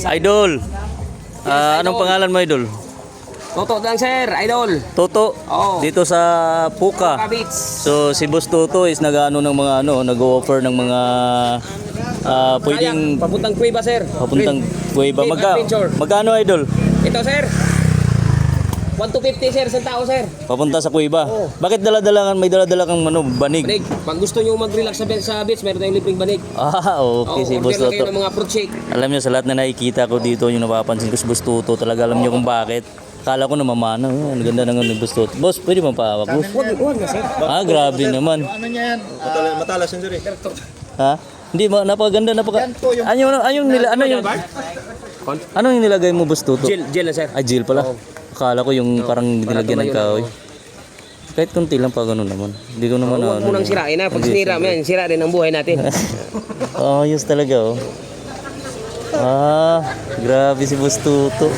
Idol. Anong pangalan mo, Idol? Toto lang sir, idol. Toto. Oo. Dito sa Puka. Beach. So si Boss Toto is nag-ano ng mga nag-offer ng mga pwedeng Papuntang Cueva sir. papuntang kuweba. Great adventure. Magkano, Idol? Ito sir. 1 to 50 sir, sa tao sir. Papunta sa kuweba. Oo. Bakit may dala-dala kang banig? Banig. Pag gusto nyo mag-relax sa beach, meron tayong libreng banig. Okay, si Boss order lang kayo Toto. ng mga fruit shake. Alam niyo, sa lahat na nakikita ko dito, yung napapansin ko si Boss Toto, talaga alam niyo kung bakit. Kala ko namamana. Ang ganda ng ni Boss Toto. Boss, pwede bang pahawak, Boss? Huwag na sir. Grabe naman. Ano niyan? Matalas yun, sir. Ha? Hindi ba napakaganda, ano yung nilagay mo, Boss Toto? Gel na sir. Gel pala. Akala ko yung parang nilagyan ng kahoy. Kahit konti lang pa gano'n naman. Hindi ko naman Huwag mo nang sirain na. Pag sinira mo yan, sira rin ang buhay natin. Ayos talaga, oh. Grabe si Boss Toto.